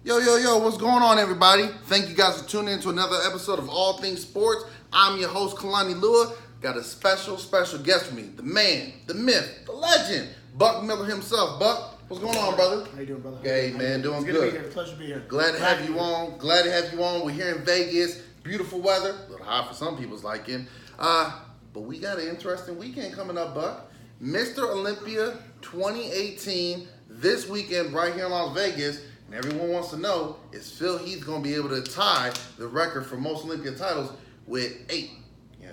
Yo, what's going on, everybody? Thank you guys for tuning in to another episode of All Things Sports. I'm your host, Kalani Lua. Got a special guest with me, the man, the myth, the legend, Buck Miller himself. Buck, what's going on, brother? How you doing, brother? Hey, man, doing good. good. To be here. Pleasure to be here. Glad to have you on. We're here in Vegas. Beautiful weather. A little hot for some people's liking. But we got an interesting weekend coming up, Buck. Mr. Olympia 2018 this weekend right here in Las Vegas. And everyone wants to know, is Phil Heath going to be able to tie the record for most Olympia titles with 8? Yeah,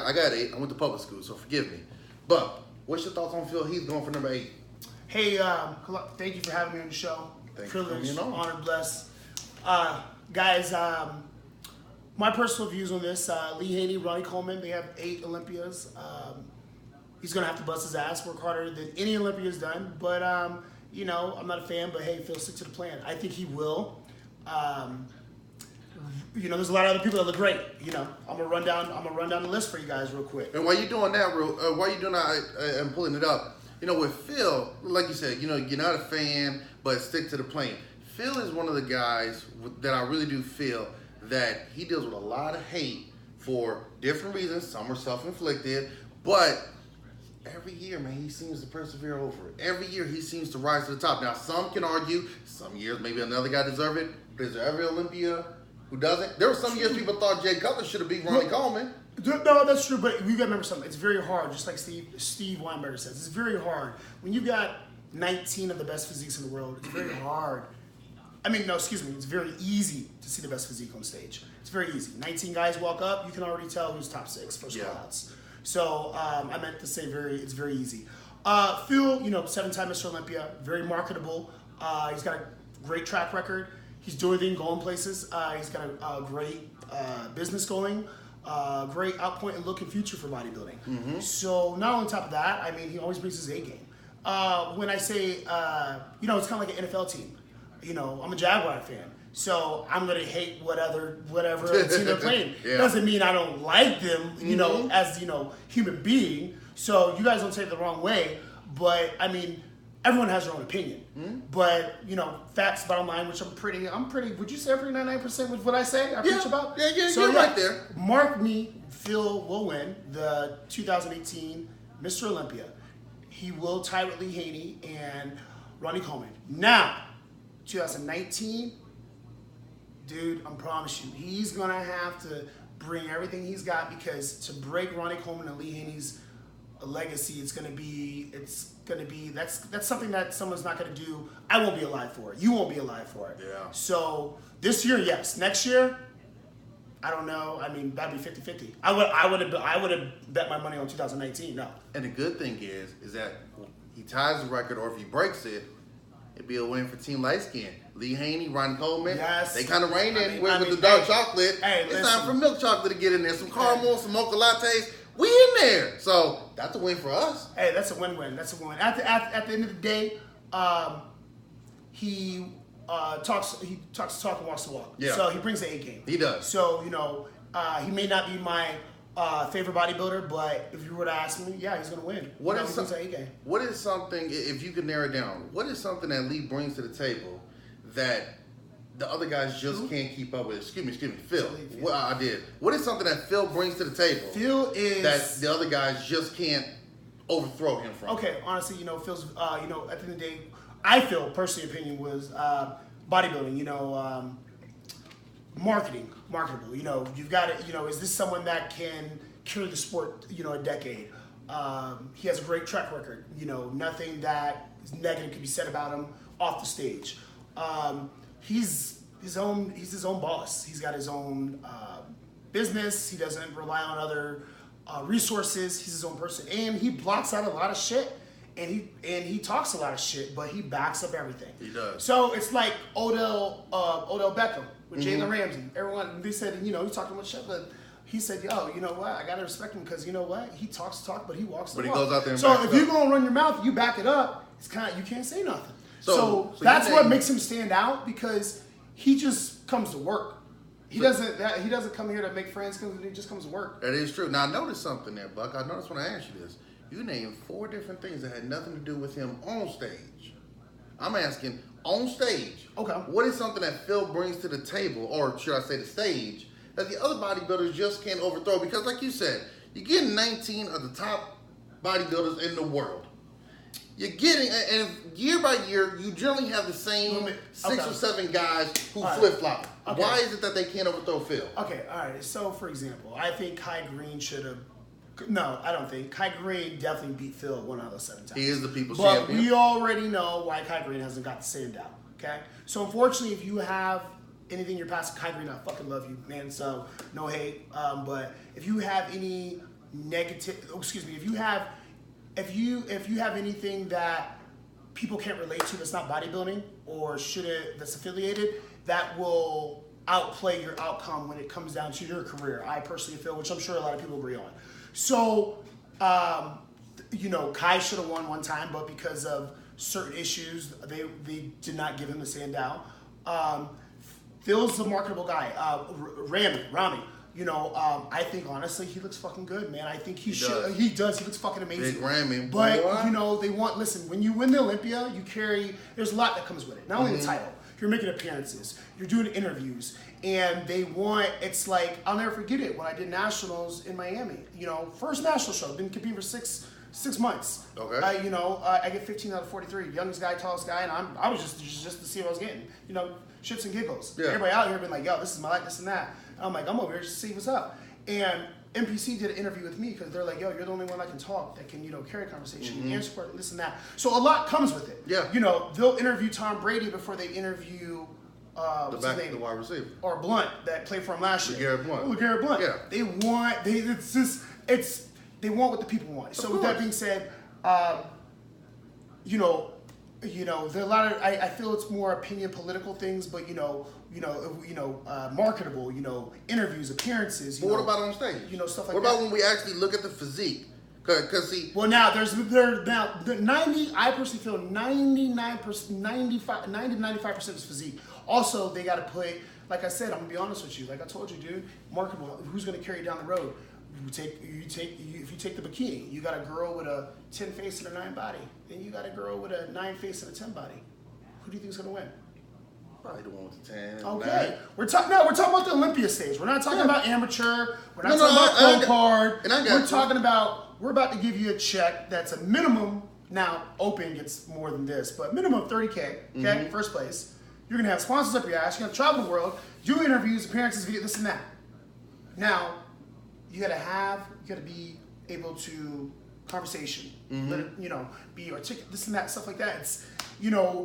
I got 8. I went to public school, so forgive me. But what's your thoughts on Phil Heath going for number 8? Hey, thank you for having me on the show. Privileged, honored, blessed. Guys, my personal views on this, Lee Haney, Ronnie Coleman, they have 8 Olympias. He's going to have to bust his ass, work harder than any Olympia's done. But, you know, I'm not a fan, but hey, Phil, stick to the plan. I think he will. You know, there's a lot of other people that look great. You know, I'm gonna run down the list for you guys real quick. And while you're doing that, I'm pulling it up. You know, with Phil, like you said, you know, you're not a fan, but stick to the plan. Phil is one of the guys that I really do feel that he deals with a lot of hate for different reasons. Some are self-inflicted, but every year, man, he seems to persevere over it. Every year, he seems to rise to the top. Now, some can argue, some years, maybe another guy deserve it, but is there every Olympia who doesn't? There were some years people thought Jay Cutler should have beat Ronnie Coleman. No, that's true, but you got to remember something. It's very hard, just like Steve Weinberger says. It's very hard. When you've got 19 of the best physiques in the world, it's very hard. It's very easy to see the best physique on stage. It's very easy. 19 guys walk up, you can already tell who's top 6 first call-outs. So I meant to say it's very easy. Phil, you know, 7-time Mr. Olympia, very marketable. He's got a great track record. He's doing things, going places. He's got a great business going, great outpoint and looking future for bodybuilding. Mm-hmm. So not on top of that, I mean, he always brings his A game. When I say, you know, it's kind of like an NFL team. You know, I'm a Jaguar fan. So I'm gonna hate whatever team they're playing. Yeah. Doesn't mean I don't like them, you know, as human being. So you guys don't take it the wrong way. But I mean, everyone has their own opinion. Mm-hmm. But you know, facts, bottom line, which I'm pretty. Would you say I'm pretty 99% with what I say? I preach about. So you're right there. Mark me. Phil will win the 2018 Mr. Olympia. He will tie with Lee Haney and Ronnie Coleman. Now, 2019. Dude, I promise you, he's gonna have to bring everything he's got, because to break Ronnie Coleman and Lee Haney's legacy, it's gonna be that's something that someone's not gonna do. I won't be alive for it. You won't be alive for it. Yeah. So this year, yes. Next year, I don't know. I mean, that'd be 50-50. I would have bet my money on 2019. No. And the good thing is that he ties the record, or if he breaks it, it'd be a win for Team Light Skin. Lee Haney, Ron Coleman, they kind of reigned in with the dark chocolate. Hey, it's time for milk chocolate to get in there. Some caramel, some mocha lattes. We in there. So that's a win for us. Hey, that's a win-win. That's a win. At the end of the day, he talks and walks the walk. Yeah. So he brings the A game. He does. So, you know, he may not be my favorite bodybuilder, but if you were to ask me, yeah, he's going to win. What is something, if you could narrow it down, what is something that Lee brings to the table that the other guys just can't keep up with? Excuse me, Phil. Well, I did. What is something that Phil brings to the table? Phil is that the other guys just can't overthrow him from. Okay, honestly, you know, Phil's, you know, at the end of the day, I feel, personally, opinion was bodybuilding. You know, marketable. You know, you've got to, you know, is this someone that can carry the sport, you know, a decade? He has a great track record. You know, nothing that is negative can be said about him off the stage. He's his own boss. He's got his own business. He doesn't rely on other resources. He's his own person, and he blocks out a lot of shit. And he talks a lot of shit, but he backs up everything. He does. So it's like Odell Beckham with Jalen Ramsey. Everyone, they said, you know, he's talking about shit, but he said, yo, you know what? I gotta respect him, because you know what? He talks talk, but he walks the walk. But he goes out there and so if you're gonna run your mouth, you back it up. It's kind of, you can't say nothing. So that's what makes him stand out, because he just comes to work. He doesn't come here to make friends. He just comes to work. That is true. Now I noticed something there, Buck. I noticed when I asked you this. You named 4 different things that had nothing to do with him on stage. I'm asking, on stage. Okay. What is something that Phil brings to the table, or should I say the stage, that the other bodybuilders just can't overthrow? Because like you said, you're getting 19 of the top bodybuilders in the world. You're getting, and year by year, you generally have the same 6 or 7 guys who flip-flop. Okay. Why is it that they can't overthrow Phil? Okay, all right. So, for example, I think Kai Green should have... No, I don't think. Kai Green definitely beat Phil 1 out of 7 times. He is the people's champion. But we already know why Kai Green hasn't got the stand out, okay? So, unfortunately, if you have anything in your past, Kai Green, I fucking love you, man, so no hate. But if you have any negative... if you have anything that people can't relate to that's not bodybuilding or that's affiliated, that will outplay your outcome when it comes down to your career. I personally feel, which I'm sure a lot of people agree on. So, Kai should have won one time, but because of certain issues, they did not give him the stand out. Phil's a marketable guy. Rami. I think honestly he looks fucking good, man. I think he should. He does. He looks fucking amazing. Big Rami. But they want. Listen, when you win the Olympia, you carry. There's a lot that comes with it. Not only the title. You're making appearances. You're doing interviews, and they want. It's like I'll never forget it when I did nationals in Miami. First national show. Been competing for six months. Okay. I get 15 out of 43. Youngest guy, tallest guy, and I was just to see what I was getting. Shits and giggles. Yeah. Everybody out here been like, yo, this is my life, this and that. I'm like, I'm over here just to see what's up. And NPC did an interview with me because they're like, yo, you're the only one that can talk, that can, carry a conversation, answer for this and that. So a lot comes with it. Yeah. They'll interview Tom Brady before they interview what's his name? The wide receiver. Or Blunt that played for him last year. LeGarrette Blunt. Yeah. They want what the people want. So with that being said, there are a lot of I feel it's more opinion political things, but marketable, interviews, appearances. But what about on stage? Stuff like that. What about when we actually look at the physique? Cause see. Well, now the 90. I personally feel 99%, 95% is physique. Also, they got to put. Like I said, I'm gonna be honest with you. Like I told you, dude, marketable. Who's gonna carry you down the road? If you take the bikini, you got a girl with a 10 face and a 9 body. Then you got a girl with a 9 face and a 10 body. Who do you think is gonna win? Probably the one with the 10. Okay, we're talking about the Olympia stage. We're not talking about amateur. We're not talking about pro card. We're about to give you a check that's a minimum. Now, open gets more than this, but minimum of $30K. Okay, first place. You're gonna have sponsors up your ass. You're gonna travel the world, do interviews, appearances, video, this and that. Now, you gotta be able to conversation, be articulate, this and that, stuff like that. It's,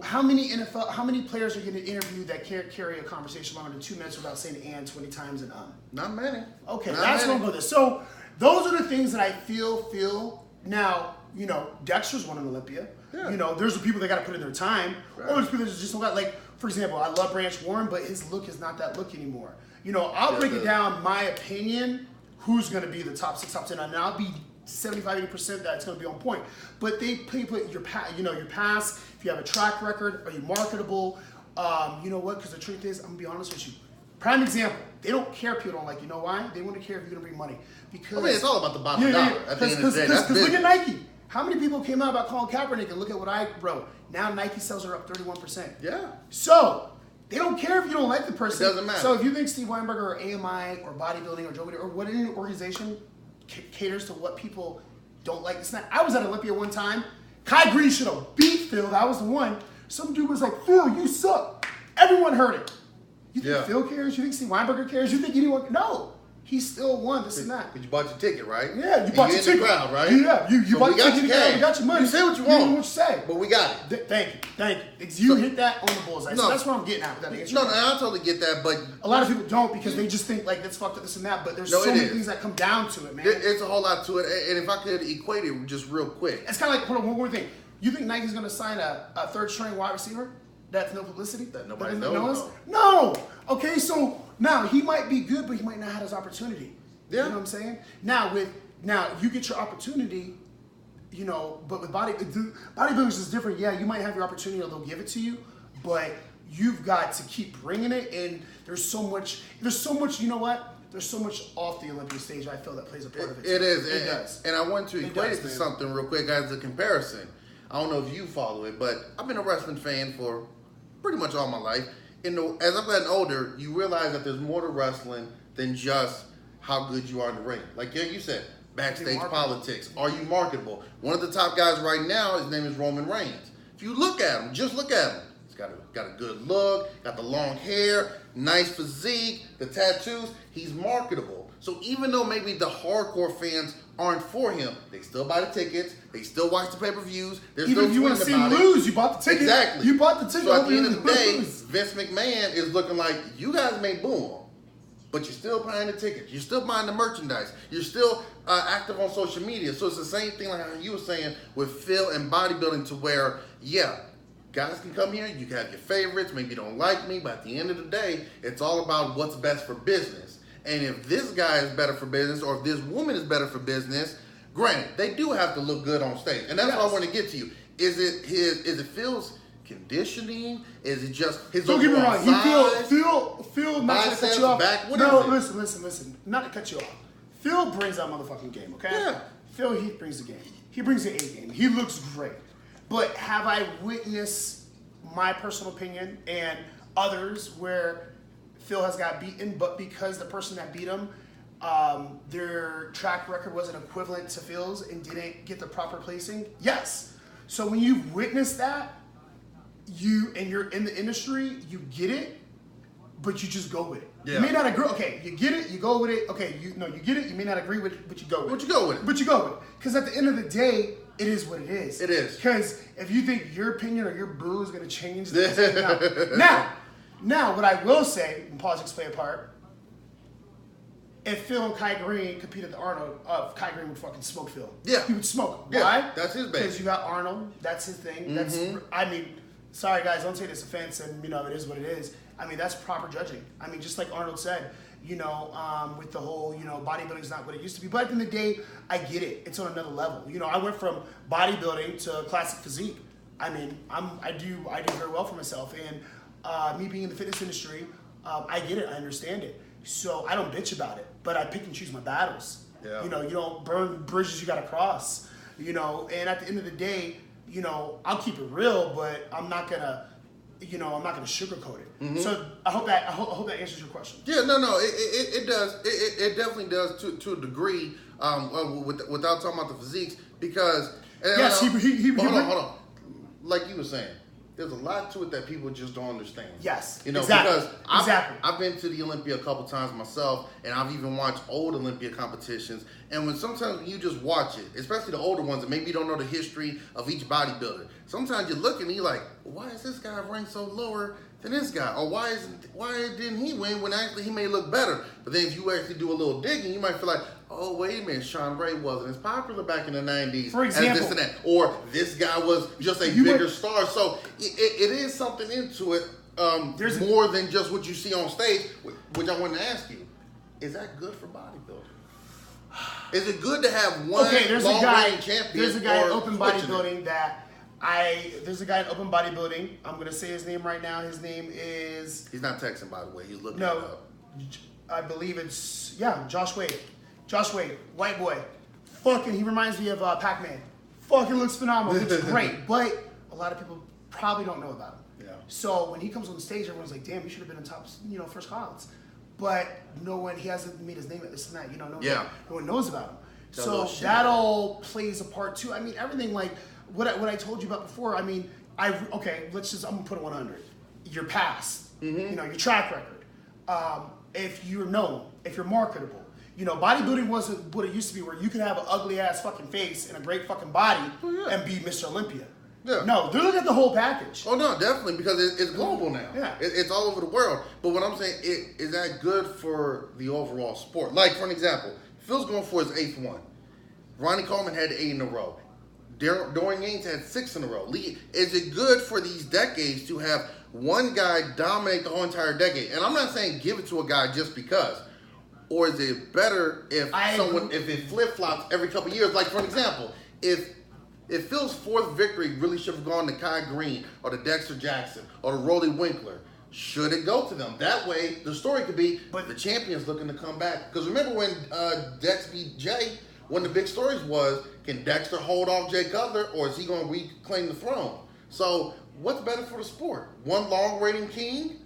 how many players are going to interview that can't carry a conversation longer than 2 minutes without saying and 20 times and Not many. Okay, that's what I'm going with. So those are the things that I feel. Now, Dexter's won an Olympia. Yeah. There's the people that got to put in their time. Right. Or there's people that just don't got, like, for example, I love Branch Warren, but his look is not that look anymore. I'll break it down, my opinion, who's going to be the top 6, top 10, and I'll be 75-80% that it's going to be on point. But they put your past, if you have a track record, are you marketable? You know what? Because the truth is, I'm going to be honest with you. Prime example, they don't care if people don't like you. Know why? They want to care if you're going to bring money. Because it's all about the bottom dollar. At the end of the day, that's look at Nike. How many people came out about Colin Kaepernick and look at what I wrote? Now Nike sales are up 31%. Yeah. So they don't care if you don't like the person. It doesn't matter. So if you think Steve Weinberger or AMI or bodybuilding or Joe or what any organization caters to what people don't like, it's not. I was at Olympia one time. Kai Green should have beat Phil. That was the one. Some dude was like, Phil, you suck. Everyone heard it. You think Phil cares? You think Steve Weinberger cares? You think anyone? No. He still won this and that. But you bought your ticket, right? Yeah, you bought your ticket. In the crowd, right? Yeah, you bought your ticket. You got your money. You say what you want. You know what you say. But we got it. Thank you. You hit that on the bullseye. No, so that's what I'm getting at with that answer. No, I totally get that, but a lot of people don't because they just think like that's fucked up this and that. But there's so many things that come down to it, man. It's a whole lot to it. And if I could equate it just real quick, it's kind of like, hold on, one more thing. You think Nike's going to sign a third string wide receiver? That's no publicity? That nobody knows? No. Okay, so now he might be good, but he might not have his opportunity. Yeah. You know what I'm saying? Now, if you get your opportunity, but with bodybuilding is different. Yeah, you might have your opportunity or they'll give it to you, but you've got to keep bringing it. And there's so much, you know what? There's so much off the Olympic stage I feel that plays a part of it. It is. It does. And I want to equate it to something real quick as a comparison. I don't know if you follow it, but I've been a wrestling fan for pretty much all my life. As I've gotten older, you realize that there's more to wrestling than just how good you are in the ring. Like you said, backstage politics. Are you marketable? One of the top guys right now, his name is Roman Reigns. If you look at him, just look at him. He's got a good look, got the long hair, nice physique, the tattoos. He's marketable. So even though maybe the hardcore fans aren't for him, they still buy the tickets, they still watch the pay-per-views. Even if you want to see him lose, you bought the ticket. Exactly. You bought the ticket. So at the end of the day, Vince McMahon is looking like, you guys may boo him, but you're still buying the tickets. You're still buying the merchandise. You're still active on social media. So it's the same thing like how you were saying with Phil and bodybuilding, to where, yeah, guys can come here, you can have your favorites, maybe you don't like me, but at the end of the day, it's all about what's best for business. And if this guy is better for business, or if this woman is better for business, granted, they do have to look good on stage. And that's what I want to get to you. Is it Phil's conditioning? Is it just his Don't get me wrong. Phil, not to cut you off. Back, listen. Not to cut you off. Phil brings that motherfucking game, okay? Yeah. Phil, he brings the game. He brings the A game. He looks great. But have I witnessed my personal opinion and others where Phil has got beaten, but because the person that beat him, their track record wasn't equivalent to Phil's and didn't get the proper placing? Yes. So when you've witnessed that, you're in the industry, you get it, but you just go with it. Yeah. You may not agree. Okay, you get it, you go with it. Okay, you get it, you may not agree with it, but you go with it. But you go with it. But you go with it. Because at the end of the day, it is what it is. It is. Because if you think your opinion or your boo is going to change this, now, what I will say, and politics play a part, if Phil and Kai Green competed at the Arnold, Kai Green would fucking smoke Phil. Yeah. He would smoke him. Yeah, Why? that's his baby. Because you got Arnold, that's his thing. Mm-hmm. Sorry guys, don't take this offense, and it is what it is. That's proper judging. Just like Arnold said, with the whole, bodybuilding's not what it used to be. But at the end of the day, I get it. It's on another level. I went from bodybuilding to classic physique. I do very well for myself, and me being in the fitness industry, I get it. I understand it. So I don't bitch about it, but I pick and choose my battles. Yeah. You don't burn bridges you got to cross. And at the end of the day, I'll keep it real, but I'm not gonna sugarcoat it. Mm-hmm. So I hope that answers your question. Yeah, no, it does. It definitely does to a degree. Without talking about the physiques, because yes, hold on. Like you were saying, there's a lot to it that people just don't understand. Yes, exactly. Because I've been to the Olympia a couple times myself, and I've even watched old Olympia competitions. And sometimes you just watch it, especially the older ones, and maybe you don't know the history of each bodybuilder. Sometimes you look and you're like, why is this guy ranked so lower than this guy? Or why didn't he win when actually he may look better? But then if you actually do a little digging, you might feel like, oh, wait a minute, Sean Ray wasn't as popular back in the 90s. For example. As this and that. Or this guy was just a bigger star. So it is something into it more than just what you see on stage, which I wanted to ask you. Is that good for bodybuilding? Is it good to have one long-reigning champion? There's a guy in open bodybuilding There's a guy in open bodybuilding. I'm going to say his name right now. His name is... He's not texting, by the way. He's looking it up. I believe it's... Yeah, Josh Wade. Josh Wade, white boy. He reminds me of Pac-Man. Fucking looks phenomenal. Looks great. But a lot of people probably don't know about him. Yeah. So when he comes on stage, everyone's like, damn, he should have been in top, first columns. But he hasn't made his name at this and that. No one knows about him. So that all plays a part too. Everything like what I told you about before. I'm gonna put it 100. Your past, your track record. If you're known, if you're marketable. Bodybuilding wasn't what it used to be, where you could have an ugly ass fucking face and a great fucking body and be Mr. Olympia. Yeah. No, they're looking at the whole package. Oh no, definitely, because it's global now. Yeah. It's all over the world. But what I'm saying, is that good for the overall sport? Like, for an example, Phil's going for his 8th one. Ronnie Coleman had 8 in a row. Dorian Yates had 6 in a row. Is it good for these decades to have one guy dominate the whole entire decade? And I'm not saying give it to a guy just because. Or is it better if it flip-flops every couple of years? Like, for an example, if Phil's 4th victory really should have gone to Kai Green or to Dexter Jackson or to Rolly Winkler, should it go to them? That way, the story could be, but the champion's looking to come back. Because remember when Dex beat Jay, one of the big stories was, can Dexter hold off Jay Cutler, or is he going to reclaim the throne? So what's better for the sport? One long reigning king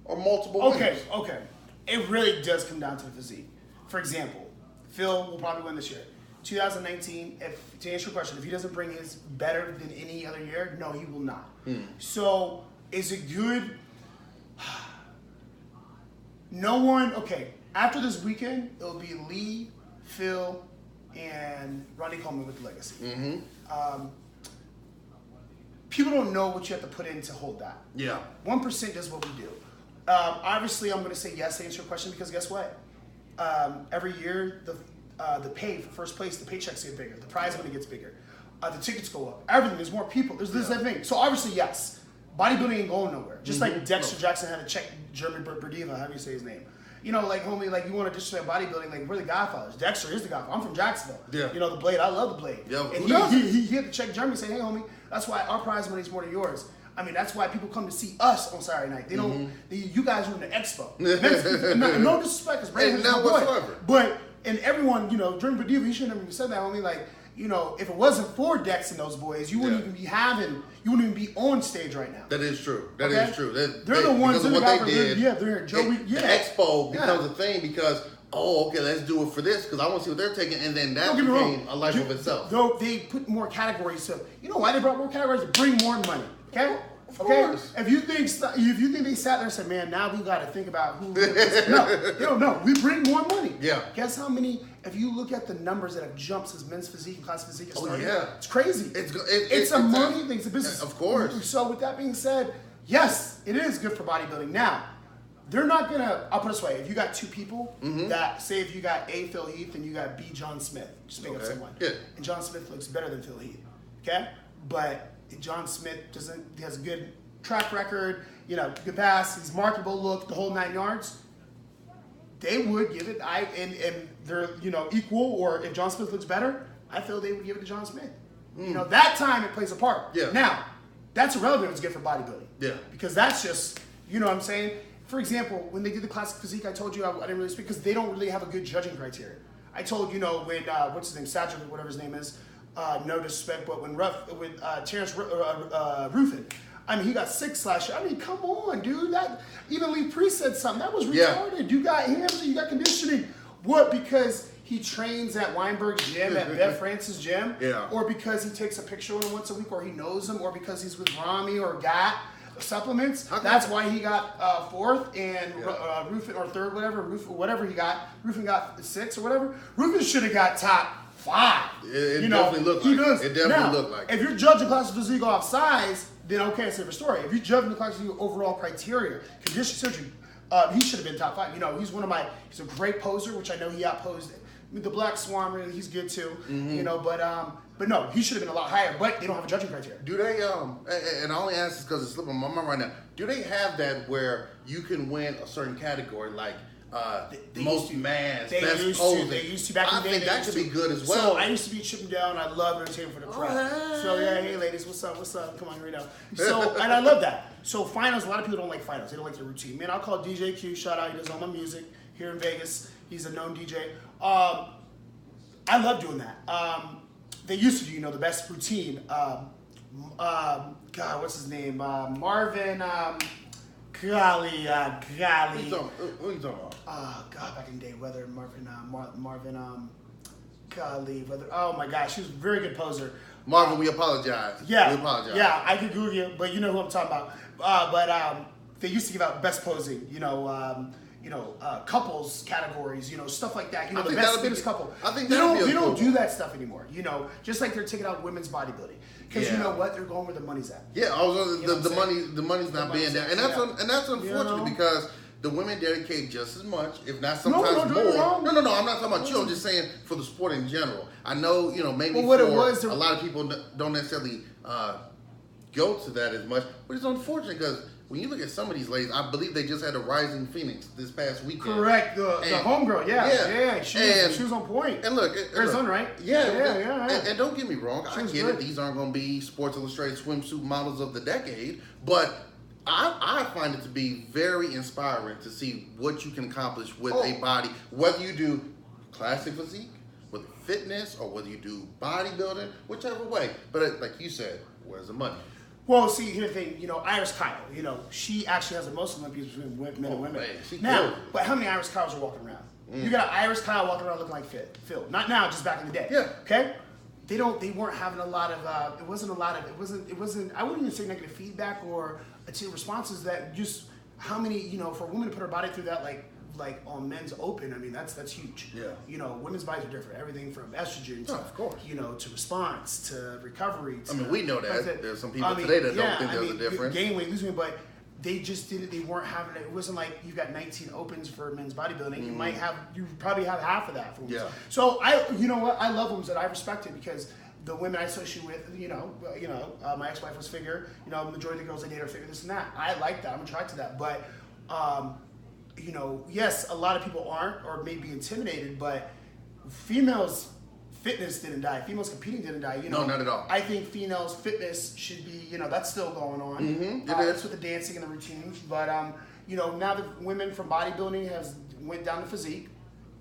or multiple Okay, winners? okay. It really does come down to the physique. For example, Phil will probably win this year. 2019, to answer your question, if he doesn't bring his better than any other year, no, he will not. So, is it good? No one, okay, after this weekend, it'll be Lee, Phil, and Ronnie Coleman with the legacy. People don't know what you have to put in to hold that. Yeah. 1% does what we do. Obviously, I'm going to say yes to answer your question because guess what? Every year, the pay for first place, the paychecks get bigger. The prize money gets bigger. The tickets go up. Everything. There's more people. There's this that thing. So obviously, yes. Bodybuilding ain't going nowhere. Just like Dexter Jackson had to check Jeremy Berdiva, how do you say his name? You know, like, homie, like, you want to disrespect bodybuilding, like, we're the Godfathers. Dexter is the Godfather. I'm from Jacksonville. Yeah. You know, the Blade, I love the Blade. Yeah, and he had to check Jeremy and say, hey, homie, that's why our prize money is more than yours. I mean, that's why people come to see us on Saturday night. They don't, you guys are in the expo. No disrespect, because Brandon is my boy. Whatsoever. But, and everyone, you know, during Berdiva, he shouldn't have even said that, homie, like, you know, if it wasn't for Dex and those boys, you wouldn't even be you wouldn't even be on stage right now. That is true. That is true. They're the ones that what they did. Yeah, they're Joey. The expo becomes a thing because, okay, let's do it for this because I want to see what they're taking, and then that became a life of itself. Though they put more categories, so you know why they brought more categories? To bring more money. Okay. Of course. If you think they sat there and said, "Man, now we got to think about who," no, we bring more money. Yeah. Guess how many? If you look at the numbers that have jumped since men's physique and class physique has started, it's crazy. It's a money thing. It's a business. Of course. So with that being said, yes, it is good for bodybuilding. Now, they're not gonna. I'll put it this way: if you got two people that say, if you got A. Phil Heath and you got B. John Smith, just make up someone. Yeah. And John Smith looks better than Phil Heath. Okay, but John Smith has a good track record, you know, good pass, he's marketable look, the whole 9 yards. They would give it, and they're, you know, equal, or if John Smith looks better, I feel they would give it to John Smith. You know, that time it plays a part. Yeah. Now, that's irrelevant if it's good for bodybuilding. Yeah. Because that's just, you know what I'm saying? For example, when they did the classic physique, I told you I didn't really speak because they don't really have a good judging criteria. I told, you know, when, what's his name, Satchel, whatever his name is, no disrespect, but when Terrence Ruffin, I mean, he got 6 last year. I mean, come on, dude. That even Lee Priest said something. That was retarded. You got hams, you got conditioning. What? Because he trains at Weinberg's gym, at Bev Francis' gym? Yeah. Or because he takes a picture of him once a week, or he knows him, or because he's with Rami or got supplements. That's why he got 4th and Ruffin, or 3rd, whatever he got. Ruffin got 6th or whatever. Ruffin should have got top 5. It definitely looked like it. It definitely looked like it. If you're judging class physique off size, then okay, it's a different story. If you're judging the class physique overall criteria, condition surgery, he should have been top 5. You know, he's a great poser, which I know he outposed the Black Swan. Really, he's good too. You know, but no, he should have been a lot higher. But they don't have a judging criteria. Do they? And I only ask this because it's slipping my mind right now. Do they have that where you can win a certain category, like most mass, best posing? They used to back in the day. I think that could be good as well. So I used to be chipping down. I love entertainment for the crowd. So yeah, hey ladies, what's up? What's up? Come on, right now. So and I love that. So finals, a lot of people don't like finals. They don't like the routine. Man, I'll call DJ Q. Shout out, he does all my music here in Vegas. He's a known DJ. I love doing that. They used to do, you know, the best routine. God, what's his name? Marvin. Golly. Who you talking about? God, back in the day, whether Marvin. Golly, whether. Oh my gosh, he was a very good poser. Marvin, we apologize. Yeah, we apologize. Yeah, I could Google you, but you know who I'm talking about. But they used to give out best posing, couples categories, stuff like that. The best fittest couple. I think they don't do that stuff anymore. Just like they're taking out women's bodybuilding, because you know what, they're going where the money's at. Yeah, the money's not being there, and that's unfortunate because the women dedicate just as much, if not sometimes more. No, I'm not talking about you. I'm just saying for the sport in general. I know, maybe a lot of people don't necessarily go to that as much, but it's unfortunate because when you look at some of these ladies, I believe they just had a Rising Phoenix this past weekend. Correct, the homegirl, yeah. She was on point. And look, Arizona, right? Yeah. And don't get me wrong, I get it. These aren't going to be Sports Illustrated swimsuit models of the decade, but I find it to be very inspiring to see what you can accomplish with a body, whether you do classic physique, with fitness, or whether you do bodybuilding, whichever way. But like you said, where's the money? Well, see, here's the thing. Iris Kyle. She actually has the most Olympians between men and women. Man, she now, killed it. but how many Iris Kyles are walking around? You got Iris Kyle walking around looking like Phil. Not now, just back in the day. Yeah. Okay. They weren't having a lot of. It wasn't. I wouldn't even say negative feedback or responses that just how many. For a woman to put her body through that like on Men's Open, I mean that's huge. Yeah. Women's bodies are different. Everything from estrogen to of course. to response to recovery. I mean, we know that. There's some people today that don't think there's a difference. Gain weight, lose weight, but they just didn't. They weren't having it. It wasn't like you got 19 opens for men's bodybuilding. You probably have half of that for women. Yeah. So you know what? I love women that I respect it because the women I associate with, my ex-wife was figure. The majority of the girls I date are figure, this and that. I like that. I'm attracted to that, but. Yes, a lot of people aren't or may be intimidated, but females' fitness didn't die. Females competing didn't die. No, not at all. I think females' fitness should be, that's still going on. Mm-hmm. That's with the dancing and the routines. But, now the women from bodybuilding went down to physique.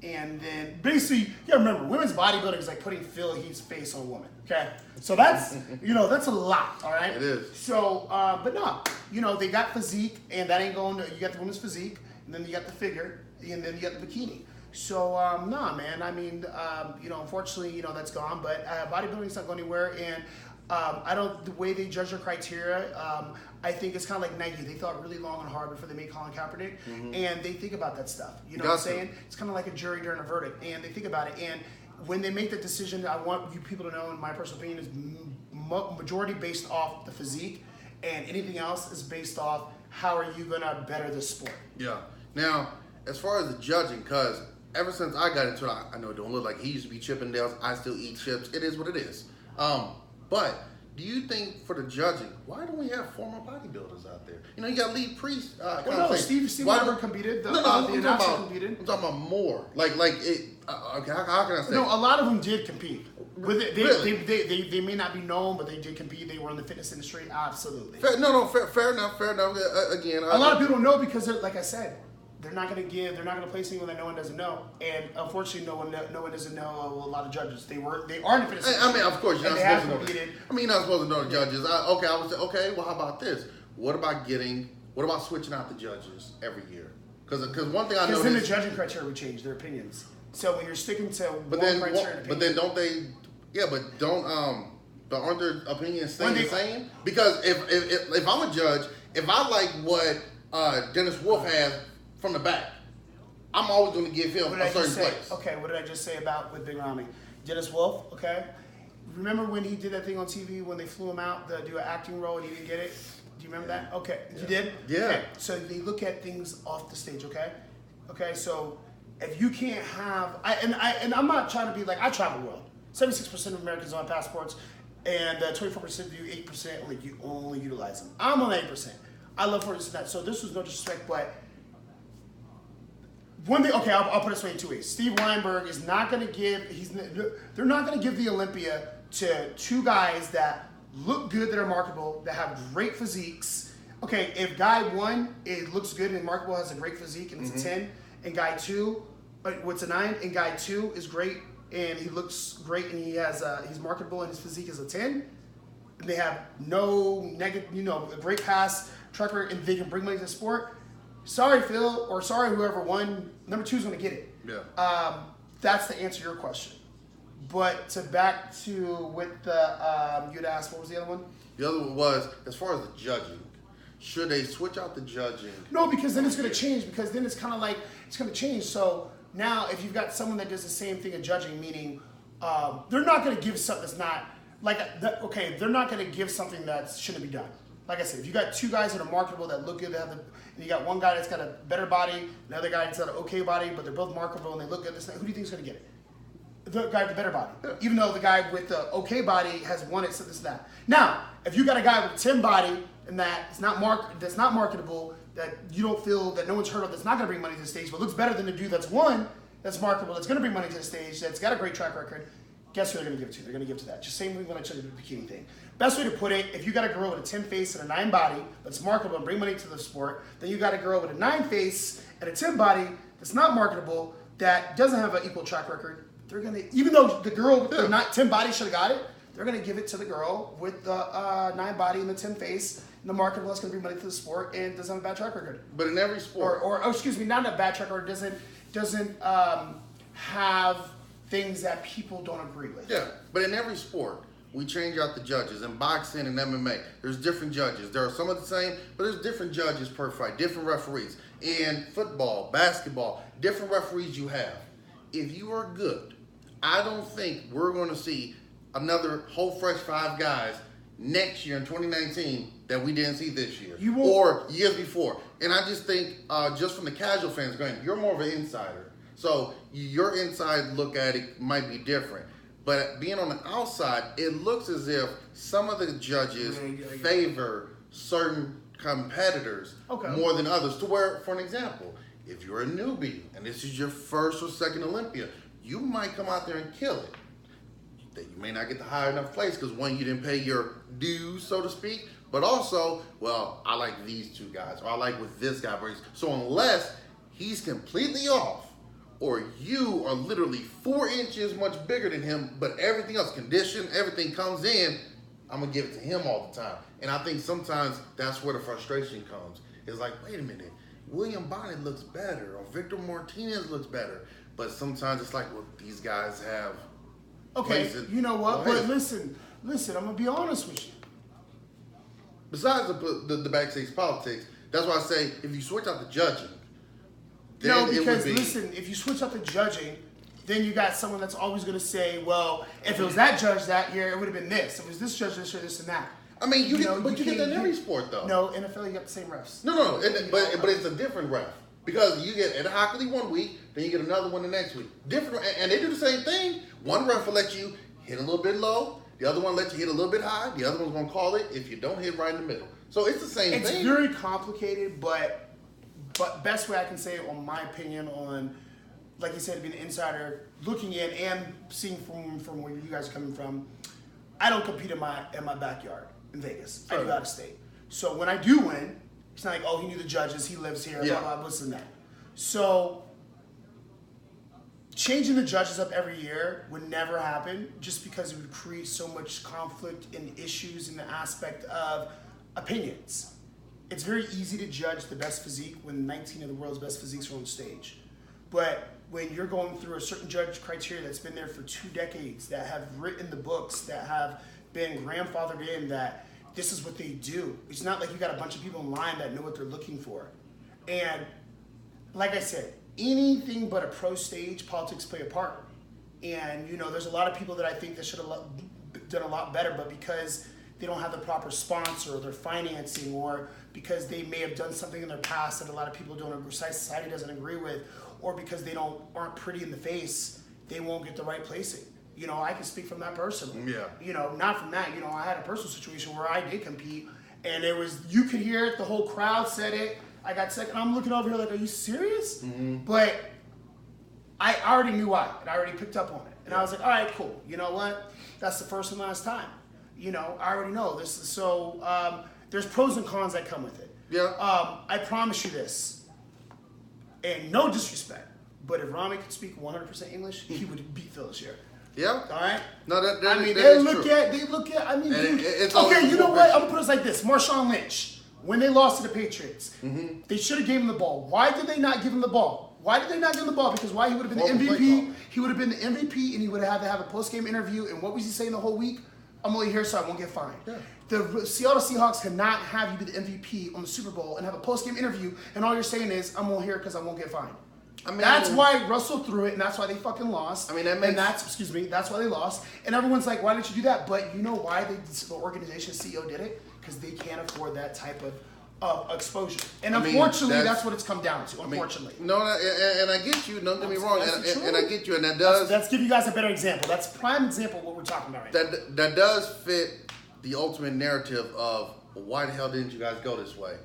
And then basically, you gotta remember, women's bodybuilding is like putting Phil Heath's face on a woman. Okay? So that's, that's a lot, all right? It is. So, but no, they got physique, and that ain't going to, you got the women's physique, and then you got the figure, and then you got the bikini. So, nah, man, I mean, unfortunately, that's gone, but bodybuilding's not going anywhere, and the way they judge their criteria, I think it's kind of like Nike. They thought really long and hard before they made Colin Kaepernick, and they think about that stuff. You know what I'm saying? It's kind of like a jury during a verdict, and they think about it. And when they make that decision, I want you people to know, in my personal opinion, is majority based off the physique, and anything else is based off how are you going to better the sport. Yeah. Now, as far as the judging, because ever since I got into it, I know it don't look like he used to be Chippendales. I still eat chips. It is what it is. But do you think for the judging, why don't we have former bodybuilders out there? You got Lee Priest. Steve Weber competed. The announcer competed. I'm talking about more. Like it. Okay, how can I say? No, a lot of them did compete. Really? They may not be known, but they did compete. They were in the fitness industry. Absolutely. Fair enough. Again, a lot of people don't know because, like I said, they're not going to place anyone that no one doesn't know. And unfortunately, no one doesn't know a lot of judges. They are in the fitness industry. I mean, of course, you're not supposed to know. You're not supposed to know the judges. I would say, okay, well, how about this? What about switching out the judges every year? Because one thing I know because then the judging criteria would change their opinions. So when you're sticking to criteria, but then don't they? Yeah, but aren't their opinions staying the same? Because if I'm a judge, if I like what Dennis Wolf has from the back, I'm always going to give him a certain place. Okay, what did I just say with Big Ramy? Dennis Wolf, okay? Remember when he did that thing on TV when they flew him out to do an acting role and he didn't get it? Do you remember that? Okay, you did? Yeah. Okay. So they look at things off the stage, okay? Okay, so if you can't have, I'm not trying to be like, I travel the world. 76% of Americans on passports, and 24% do 8% only utilize them. I'm on 8%. I love 40%. So this was no disrespect, but one thing, okay, I'll put it this way in two ways. Steve Weinberg is not going to they're not going to give the Olympia to two guys that look good, that are marketable, that have great physiques. Okay, if guy one, it looks good and marketable, has a great physique, and it's a 10, and guy two, what's a 9, and guy two is great, and he looks great, and he's marketable, and his physique is a 10, and they have no negative, a great pass track record, and they can bring money to the sport. Sorry, Phil, or sorry, whoever won. Number 2 is going to get it. Yeah. That's the answer to your question. But back to with the you'd asked, what was the other one? The other one was, as far as the judging, should they switch out the judging? No, because then it's going to change. Because then it's kind of like it's going to change. So now, if you've got someone that does the same thing in judging, meaning they're not going to give something that's not okay. They're not going to give something that shouldn't be done. Like I said, if you got two guys that are marketable that look good, and you got one guy that's got a better body, another guy that's got an okay body, but they're both marketable and they look good, who do you think is going to get it? The guy with the better body. Yeah. Even though the guy with the okay body has won it, so this and that. Now, if you got a guy with a 10 body and that's not marketable, that you don't feel that no one's heard of, that's not going to bring money to the stage, but looks better than the dude that's won, that's marketable, that's going to bring money to the stage, that's got a great track record, guess who they're going to give it to? They're going to give it to that. Just same thing when I told you the bikini thing. Best way to put it, if you got a girl with a 10 face and a 9 body that's marketable and bring money to the sport, then you got a girl with a 9 face and a 10 body that's not marketable, that doesn't have an equal track record, they're going to, even though the girl with the 10 body should have got it, they're going to give it to the girl with the 9 body and the 10 face, and the market that's going to bring money to the sport and doesn't have a bad track record. But in every sport, or excuse me, not a bad track record, doesn't have things that people don't agree with. Yeah, but in every sport, we change out the judges. In boxing and MMA, there's different judges. There are some of the same, but there's different judges per fight, different referees. In football, basketball, different referees you have. If you are good, I don't think we're going to see another whole fresh 5 guys next year in 2019 that we didn't see this year or years before. And I just think, just from the casual fans going, you're more of an insider. So your inside look at it might be different. But being on the outside, it looks as if some of the judges favor certain competitors more than others. To where, for an example, if you're a newbie and this is your first or second Olympia, you might come out there and kill it. That you may not get the high enough place because one, you didn't pay your dues, so to speak, but also, well, I like these 2 guys, or I like what this guy brings. So unless he's completely off, or you are literally 4 inches much bigger than him, but everything else, condition, everything comes in, I'm gonna give it to him all the time. And I think sometimes that's where the frustration comes. It's like, wait a minute, William Bonnet looks better, or Victor Martinez looks better. But sometimes it's like, well, these guys have. Okay, you know what? But listen, I'm gonna be honest with you. Besides the backstage politics, that's why I say if you switch out the judging. No, because listen, if you switch out the judging, then you got someone that's always gonna say, well, if it was that judge that year, it would have been this. If it was this judge this year, this and that. I mean, you get that in every sport, though. No, NFL, you got the same refs. No, but it's a different ref. Because you get Ed Hockley one week, then you get another one the next week. Different, and they do the same thing. One ref will let you hit a little bit low. The other one lets you hit a little bit high. The other one's going to call it if you don't hit right in the middle. So it's the same thing. It's very complicated, but best way I can say it, on my opinion, on, like you said, being an insider, looking in and seeing from where you guys are coming from, I don't compete in my backyard in Vegas. I do out of state. So when I do win, it's not like, oh, he knew the judges, he lives here, blah, blah, this and that. So changing the judges up every year would never happen just because it would create so much conflict and issues in the aspect of opinions. It's very easy to judge the best physique when 19 of the world's best physiques are on stage. But when you're going through a certain judge criteria that's been there for 2 decades, that have written the books, that have been grandfathered in, that this is what they do. It's not like you got a bunch of people in line that know what they're looking for. And like I said, anything but a pro stage, politics play a part. And there's a lot of people that I think that should have done a lot better, but because they don't have the proper sponsor or their financing, or because they may have done something in their past that a lot of people society doesn't agree with, or because they aren't pretty in the face, they won't get the right placing. I can speak from that personally. Yeah. Not from that. I had a personal situation where I did compete, and you could hear it. The whole crowd said it. I got second. I'm looking over here like, are you serious? Mm-hmm. But I already knew why, and I already picked up on it. And I was like, all right, cool. You know what? That's the first and last time. I already know this. So there's pros and cons that come with it. Yeah. I promise you this, and no disrespect, but if Rami could speak 100% English, he would beat Phil this year. Yeah. All right. No, that they look true. at. I mean, it's okay. You know what? I'm gonna put it like this: Marshawn Lynch, when they lost to the Patriots, they should have given him the ball. Why did they not give him the ball? Why did they not give him the ball? Because he would have been the MVP. He would have been the MVP, and he would have had to have a post-game interview. And what was he saying the whole week? I'm only here so I won't get fined. Yeah. The Seattle Seahawks cannot have you be the MVP on the Super Bowl and have a post-game interview, and all you're saying is, I'm only here because I won't get fined. That's why Russell threw it, and that's why they fucking lost. That's why they lost. And everyone's like, why didn't you do that? But you know why the organization CEO did it? Because they can't afford that type of exposure. And unfortunately, that's what it's come down to. Unfortunately. And I get you. Don't get me wrong. And I get you. And that does. Let's give you guys a better example. That's a prime example of what we're talking about right now. That does fit the ultimate narrative of why the hell didn't you guys go this way?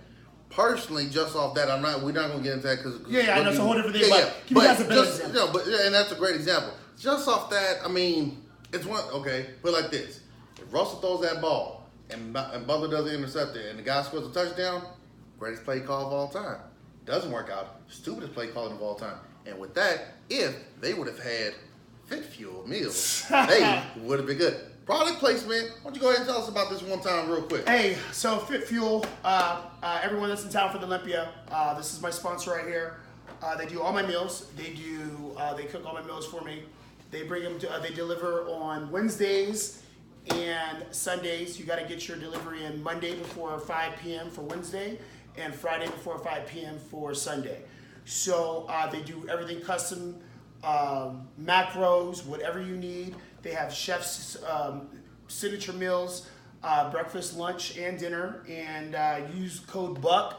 Personally, just off that, we're not going to get into that because I know it's a whole different thing. But give you guys a better example. And that's a great example. Just off that, it's one. Okay, put it like this: if Russell throws that ball and Butler does the interceptor and the guy scores a touchdown, greatest play call of all time. Doesn't work out, stupidest play calling of all time. And with that, if they would have had fit fuel meals, they would have been good. Product placement. Why don't you go ahead and tell us about this one time real quick? Hey, so Fit Fuel, everyone that's in town for the Olympia, this is my sponsor right here. They do all my meals. They cook all my meals for me. They bring them they deliver on Wednesdays and Sundays. You got to get your delivery in Monday before 5 p.m. for Wednesday and Friday before 5 p.m. for Sunday. So they do everything custom, macros, whatever you need. They have chef's signature meals, breakfast, lunch, and dinner, and use code BUCK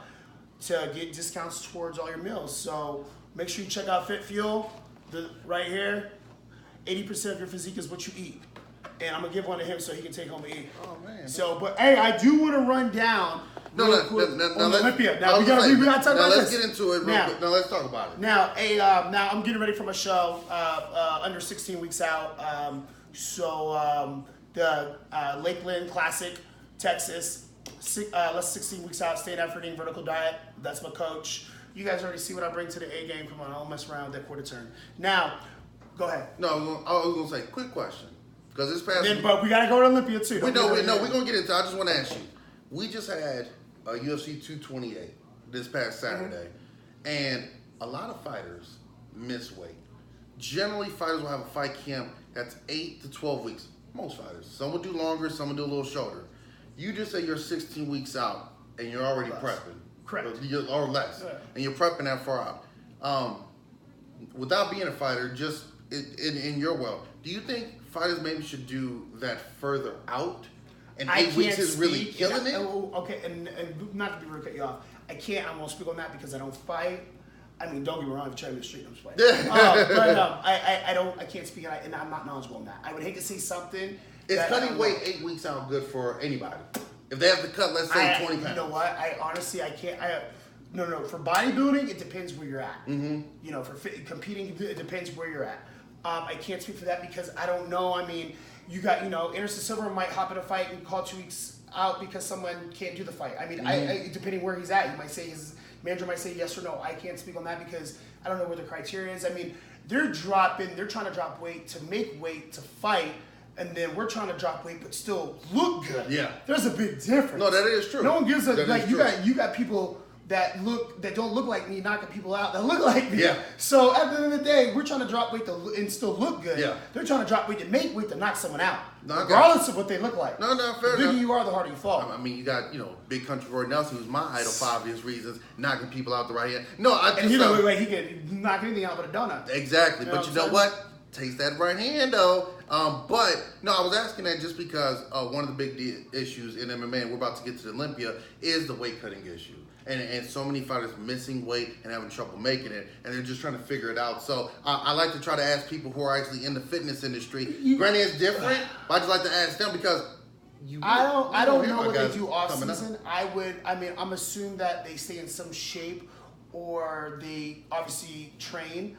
to get discounts towards all your meals. So make sure you check out Fit Fuel, right here. 80% of your physique is what you eat. And I'm going to give one to him so he can take home and eat. Oh, man. So, but hey, I do want to run down on Olympia. Now, we got to talk about this. Let's get into it real quick. Now, let's talk about it. Now, now I'm getting ready for my show, under 16 weeks out. The Lakeland Classic, Texas, 16 weeks out, staying at Ferdinand Vertical Diet. That's my coach. You guys already see what I bring to the A game. Come on, I don't mess around with that quarter turn. Now, go ahead. No, I was going to say, quick question. Because this past but we got to go to Olympia too. We're going to get into it. I just want to ask you. We just had UFC 228 this past Saturday. Mm-hmm. And a lot of fighters miss weight. Generally, fighters will have a fight camp that's 8 to 12 weeks. Most fighters. Some will do longer, some will do a little shorter. You just say you're 16 weeks out and you're already prepping. Correct. Or less. Yeah. And you're prepping that far out. Without being a fighter, just in your world, do you think fighters maybe should do that further out? And 8 weeks is really killing it? Okay, and not to be rude, cut you off. I won't speak on that because I don't fight. I mean, don't get me wrong, if you try me in the street, I'm just playing. I can't speak on it, and I'm not knowledgeable on that. I would hate to say something. Is cutting weight 8 weeks out good for anybody? If they have to cut, let's say 20 pounds. You know what? I can't. No. For bodybuilding, it depends where you're at. Mm-hmm. You know, for competing, it depends where you're at. I can't speak for that because I don't know. I mean, you got, Anderson Silva might hop in a fight and call 2 weeks out because someone can't do the fight. I mean, mm-hmm. Depending where he's at, he might say his manager might say yes or no. I can't speak on that because I don't know where the criteria is. I mean, they're trying to drop weight to make weight to fight, and then we're trying to drop weight but still look good. Yeah. There's a big difference. No, that is true. No one gives a you got people that don't look like me knocking people out that look like me. Yeah. So at the end of the day, we're trying to drop weight and still look good. Yeah. They're trying to drop weight to make weight to knock someone out. No, regardless of what they look like. No, fair the bigger enough. you are, the harder you fall. I mean, you got, Big Country Roy Nelson, who's my idol for obvious reasons, knocking people out the right hand. And he look like he could knock anything out but a donut. Exactly. But you know what? Taste that right hand, though. But, no, I was asking that just because one of the big issues in MMA, and we're about to get to the Olympia, is the weight cutting issue. And so many fighters missing weight and having trouble making it, and they're just trying to figure it out. So I like to try to ask people who are actually in the fitness industry. Granted, it's different, but I just like to ask them because I don't know what they do off season. I'm assuming that they stay in some shape or they obviously train.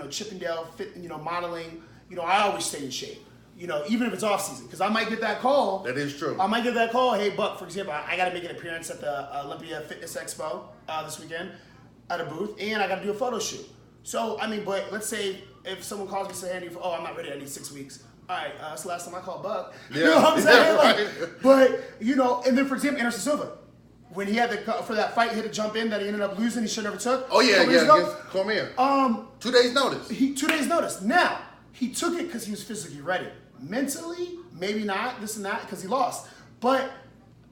Chippendale fit, modeling. I always stay in shape. Even if it's off season, because I might get that call. That is true. I might get that call. Hey, Buck, for example, I got to make an appearance at the Olympia Fitness Expo this weekend at a booth, and I got to do a photo shoot. So, but let's say if someone calls me and says, "Hey, I'm not ready. I need 6 weeks." All right, that's the last time I called Buck. Yeah. You know what I'm saying? Right. But and then for example, Anderson Silva, when he had for that fight, he had to jump in that he ended up losing. He should never took. Oh yeah, against Cormier. 2 days notice. 2 days notice. Now he took it because he was physically ready. Mentally, maybe not, this and that, because he lost. But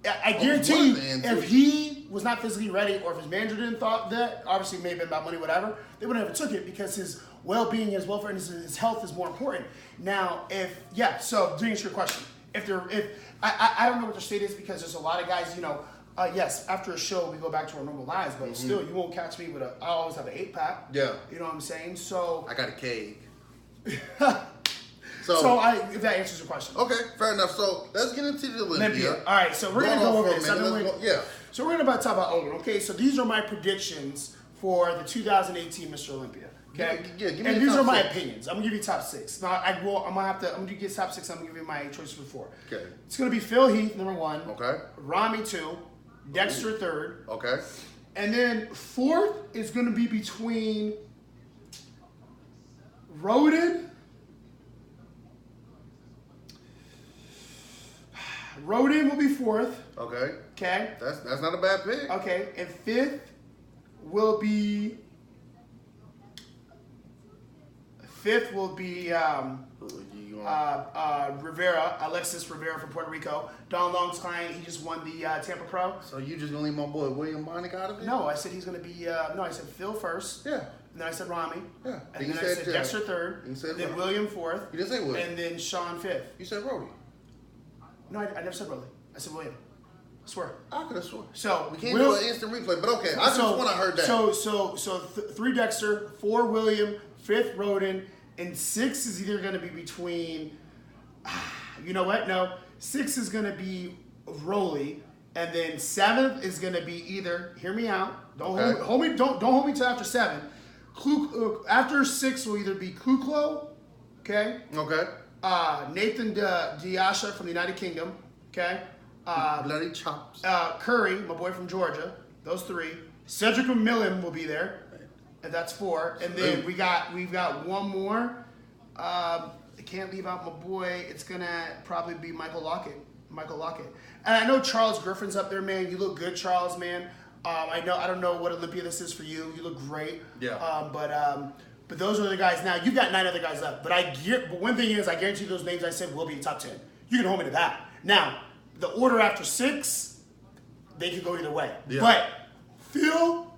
I guarantee you, if he was not physically ready, or if his manager didn't thought that, obviously it may have been about money, whatever, they would have never took it because his well-being, his welfare, and his health is more important. Now, so to answer your question, I don't know what their state is because there's a lot of guys, yes, after a show we go back to our normal lives, but still you won't catch me with I always have an 8-pack. Yeah. You know what I'm saying? So I got a cake. If that answers your question. Okay, fair enough. So let's get into the Olympia. All right, so we're going to go over this. So we're going to talk about Olympia. Okay, so these are my predictions for the 2018 Mr. Olympia. Okay, give me and these are my 6. opinions. I'm gonna give you top 6. Now I'm gonna get top 6. I'm gonna give you my choices for 4. Okay. It's gonna be Phil Heath, number 1. Okay. Rami 2, Dexter 3rd. Okay. And then 4th is gonna be between Roden Roden will be 4th. Okay. Okay. That's not a bad pick. Okay. And 5th will be. Rivera, Alexis Rivera from Puerto Rico. Don Long's client, he just won the Tampa Pro. So you just gonna leave my boy William Bonnick out of it? No, I said he's gonna be. I said Phil first. Yeah. And then I said Rami. Yeah. And then I said Dexter 3rd. You said then Rami. William 4th. You didn't say William. And then Sean 5th. You said Rody. No, I never said Rody. I said William. I swear. I could have sworn. So we can't do an instant replay, but okay. I just when I heard that. So 3 Dexter, 4 William, 5th Roden, and 6 is either going to be between. You know what? No, 6 is going to be Rolly, and then 7th is going to be either. Hear me out. Don't hold me. Don't hold me till after 7. After 6 will either be Kuklo, okay? Okay. Nathan Diasha from the United Kingdom, okay? Bloody chops. Curry, my boy from Georgia. Those 3. Cedric McMillan will be there, and that's 4. And then we've got one more. I can't leave out my boy. It's gonna probably be Michael Lockett. And I know Charles Griffin's up there, man. You look good, Charles, man. I don't know what Olympia this is for you. You look great. Yeah. But those are the guys. Now you've got 9 other guys left. But one thing is, I guarantee those names I said will be top 10. You can hold me to that. Now, the order after 6, they could go either way. Yeah. But Phil,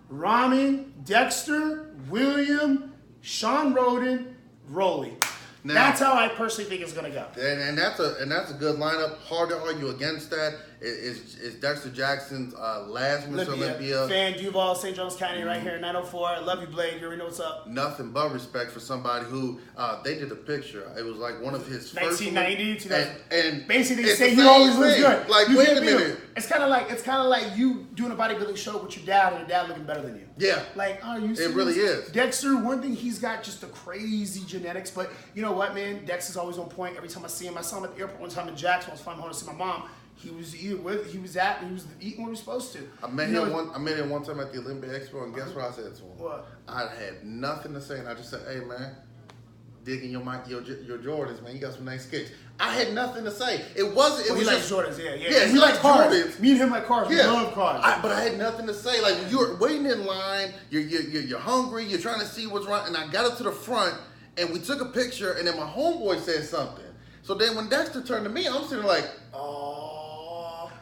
Rami, Dexter, William, Sean Roden, Rolly. Now, that's how I personally think it's going to go. And that's a good lineup. Hard to argue against that. It's Dexter Jackson's last Mr. Olympia. Fan Duval, St. John's County, right here, 904. I love you, Blade. You already know what's up. Nothing but respect for somebody who they did a picture. It was like one of his 1990, 2000. And basically they say he always looks good. Like, wait a minute. It's kind of like you doing a bodybuilding show with your dad and your dad looking better than you. Yeah. Like, are you serious? It really is. Dexter, one thing, he's got just the crazy genetics, but you know what, man? Dexter's always on point. Every time I see him, I saw him at the airport one time in Jackson. I was flying home to see my mom. He was eating what he was eating what he was supposed to. I met him one time at the Olympia Expo, and guess what I said to him? What? I had nothing to say, and I just said, "Hey, man, digging your Jordans, man. You got some nice kicks." I had nothing to say. It wasn't. He likes Jordans, yeah. Yeah, he likes cars. Jordans. Me and him like cars. Yeah. We love cars. But I had nothing to say. Like, you're waiting in line, you're hungry, you're trying to see what's right, and I got up to the front, and we took a picture, and then my homeboy said something. So then when Dexter turned to me, I'm sitting there like, oh.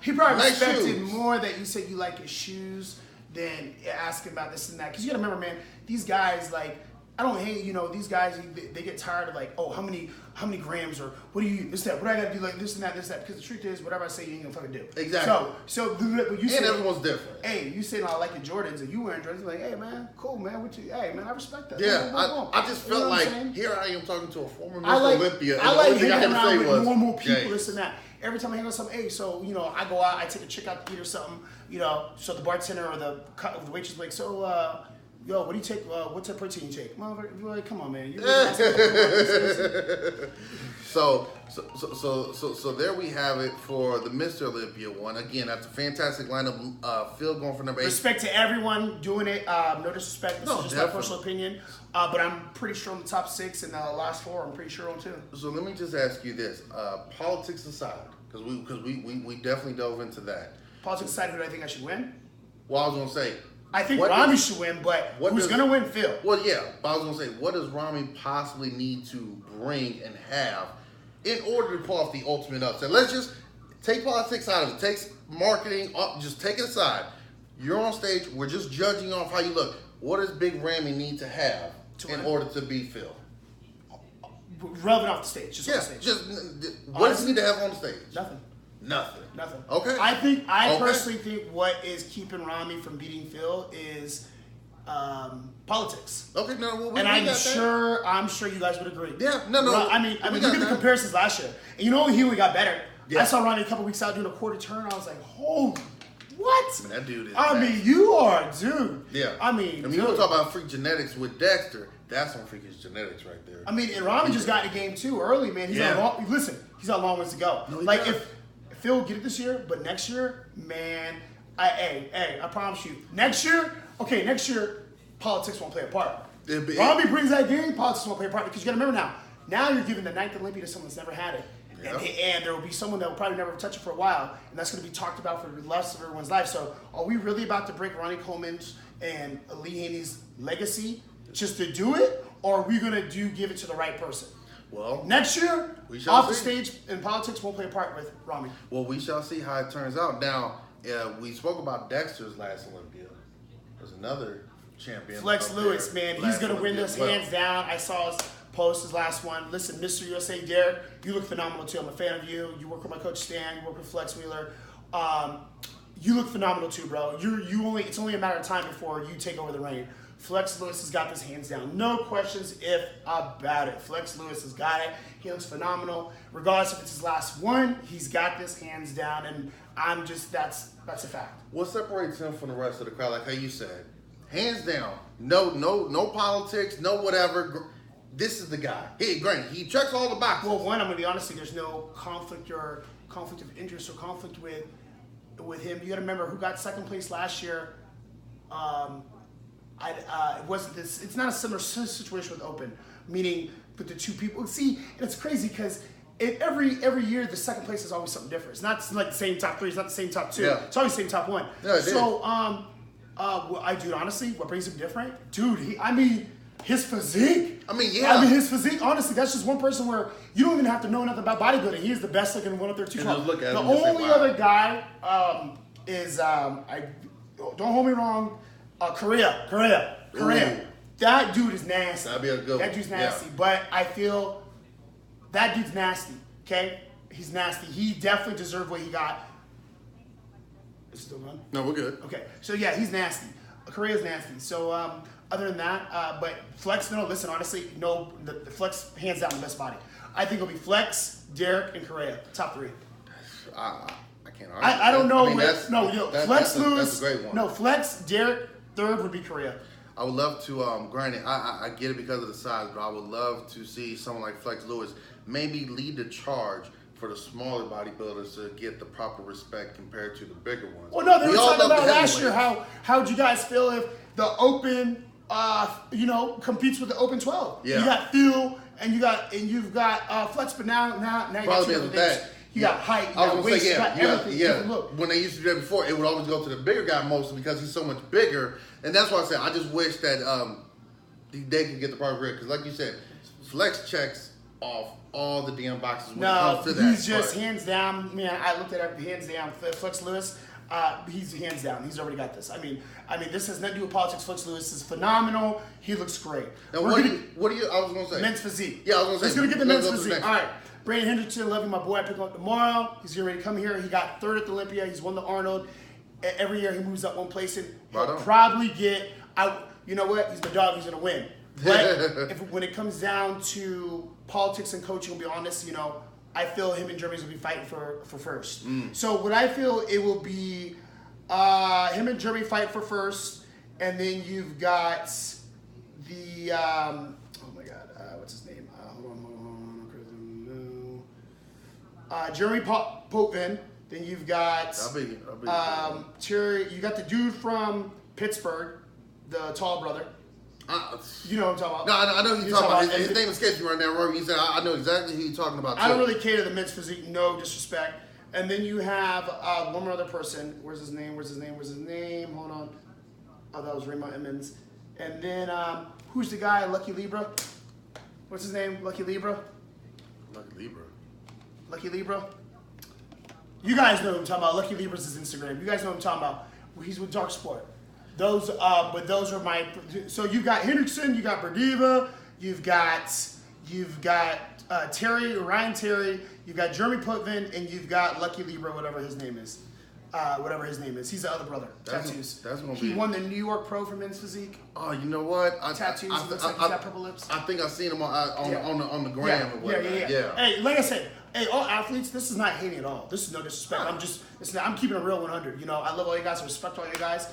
He probably nice expected shoes. more that you said you like his shoes than asking about this and that. Because you got to remember, man, these guys, like, I don't hate, these guys, they get tired of like, oh, how many grams or what do you, this, that, what I got to do, like this and that. Because the truth is, whatever I say, you ain't going to fucking do. Exactly. So but you say, everyone's different. Hey, you say, no, I like your Jordans, and you wearing Jordans, like, hey, man, cool, man, hey, man, I respect that. Yeah, boom. I just felt like, here I am talking to a former Mr. Olympia, and I the like only thing I had to say was, normal people, this and that. Every time I hang out with something, hey, so, I go out, I take a chick out to eat or something, so the bartender or the waitress like, so, yo, what do you take, what's the protein you take? Motherfucker, like, come on, man. So there we have it for the Mr. Olympia one. Again, that's a fantastic lineup. Phil going for number 8. Respect to everyone doing it. No disrespect. This is just my personal opinion. But I'm pretty sure on the top 6 and the last 4, I'm pretty sure on too. So let me just ask you this: politics aside, because we definitely dove into that. Politics aside, who do I think I should win? Well, I was gonna say, I think Rami should win, but who's gonna win? Phil. Well, yeah, but I was gonna say, what does Rami possibly need to bring and have in order to pull off the ultimate upset? Let's just take politics out of it. Take marketing, just take it aside. You're on stage. We're just judging off how you look. What does Big Rami need to have in order to beat Phil? Relevant off the stage. Just on the stage. What does he need to have on the stage? Nothing. Okay. I personally think what is keeping Rami from beating Phil is politics. Okay, no, and I'm sure you guys would agree. Yeah, no. I mean, look at the comparisons last year. And you know he only got better. Yeah. I saw Rami a couple weeks out doing a quarter turn. I was like, holy, what? I mean, that dude is. I mean, you are, dude. Yeah. I mean, you want to talk about freak genetics with Dexter? That's some freakish genetics right there. I mean, and Rami just got in the game too early, man. He's got a long ways to go. No, like if Phil will get it this year, but next year, man, I promise you, next year, politics won't play a part. Rami brings that game, politics won't play a part because you got to remember now you're giving the 9th Olympia to someone that's never had it, Yeah. And there will be someone that will probably never touch it for a while, and that's going to be talked about for the rest of everyone's life. So are we really about to break Ronnie Coleman's and Lee Haney's legacy just to do it, or are we going to give it to the right person? Well, next year, off the stage in politics won't play a part with Rami. Well, we shall see how it turns out. Now, we spoke about Dexter's last Olympia. There's another champion. Flex Lewis, man, he's going to win this hands down. I saw his post, his last one. Listen, Mr. USA, Derek, you look phenomenal too. I'm a fan of you. You work with my coach Stan. You work with Flex Wheeler. You look phenomenal too, bro. It's only a matter of time before you take over the reign. Flex Lewis has got this hands down. No questions if about it. Flex Lewis has got it. He looks phenomenal. Regardless if it's his last one, he's got this hands down, and that's a fact. What separates him from the rest of the crowd, like how you said? Hands down. No politics, no whatever. This is the guy. Granted, he checks all the boxes. Well, one, I'm gonna be honest with you, there's no conflict of interest or conflict with him. You gotta remember who got second place last year. It wasn't this. It's not a similar situation with Open, meaning with the two people. See, and it's crazy because every year the second place is always something different. It's not like the same top three. It's not the same top two. Yeah. It's always the same top one. Yeah, so, honestly, what brings him different, dude? His physique. His physique. Honestly, that's just one person where you don't even have to know nothing about bodybuilding. He is the best looking one up there. The only other guy is don't hold me wrong. Korea. That dude is nasty. That'd be a good one. That dude's nasty. Yeah. But I feel that dude's nasty. Okay, he's nasty. He definitely deserved what he got. Is it still on? No, we're good. Okay, so yeah, he's nasty. Korea's nasty. So other than that, but Flex. No, listen. Honestly, the Flex hands down the best body. I think it'll be Flex, Derek, and Korea. Top three. I can't argue. I don't know. Flex Lewis. That's a great one. No, Flex, Derek. Third would be Korea. I would love to, granted, I get it because of the size, but I would love to see someone like Flex Lewis maybe lead the charge for the smaller bodybuilders to get the proper respect compared to the bigger ones. Well, no, they were talking about last year how'd you guys feel if the Open, competes with the Open 12? Yeah. You got Phil and you've got Flex, but now you got two other things. You got height, you got weight, you got everything. Yeah. When they used to do that before, it would always go to the bigger guy mostly because he's so much bigger. And that's why I said I just wish that they could get the proper grade. Because like you said, Flex checks off all the damn boxes when it comes to that. He's just hands down. Man, I looked at it, hands down. Flex Lewis, he's hands down. He's already got this. I mean, this has nothing to do with politics. Flex Lewis is phenomenal. He looks great. Now, what do you? I was gonna say men's physique. Yeah, I was gonna say he's gonna get the men's physique. All right. Brandon Hendrickson, love you, my boy. I pick him up tomorrow. He's getting ready to come here. He got third at the Olympia. He's won the Arnold. Every year he moves up one place and he'll probably get out. You know what? He's the dog. He's gonna win. But when it comes down to politics and coaching, I'll be honest. I feel him and Jeremy's will be fighting for first. So what I feel it will be him and Jeremy fight for first, and then you've got the what's his name? Jeremy Potvin. Then you've got Terry. You got the dude from Pittsburgh, the tall brother. You know what I'm talking about? No, I know who you're talking about. His name escapes me right now, Rory. He said, I know exactly who you're talking about. I don't really cater to the men's physique, no disrespect. And then you have one more other person. Where's his name? Hold on. Oh, that was Raymond Emmons. And then who's the guy? Lucky Libra. What's his name? Lucky Libra. You guys know who I'm talking about. Lucky Libra's his Instagram. You guys know who I'm talking about. He's with Dark Sport. Those are my. So you've got Hendrickson, you got Berdiva, you've got Ryan Terry, you've got Jeremy Putvin, and you've got Lucky Libra, whatever his name is. He's the other brother. Tattoos. He won the New York Pro for men's physique. Oh, you know what? Tattoos. Looks like he's got purple lips. I think I've seen him on the gram or whatever. Yeah. Hey, like I said, all athletes. This is not hating at all. This is no disrespect. I'm keeping it real 100. I love all you guys. I respect all you guys.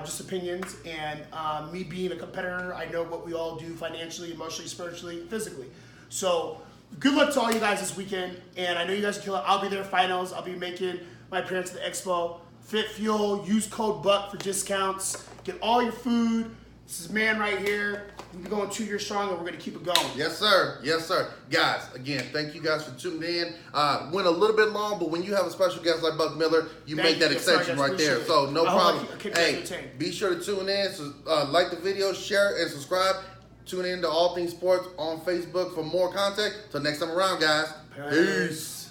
Just opinions, and me being a competitor, I know what we all do financially, emotionally, spiritually, physically. So good luck to all you guys this weekend, and I know you guys will kill it. I'll be there finals. I'll be making my appearance at the expo. Fit Fuel, use code BUCK for discounts. Get all your food, This is man right here. We're going 2 years strong, and we're going to keep it going. Yes, sir. Yes, sir. Guys, again, thank you guys for tuning in. Went a little bit long, but when you have a special guest like Buck Miller, you make that exception right there. So no problem. Hey, be sure to tune in. So, like the video, share, and subscribe. Tune in to All Things Sports on Facebook for more content. Till next time around, guys. Peace.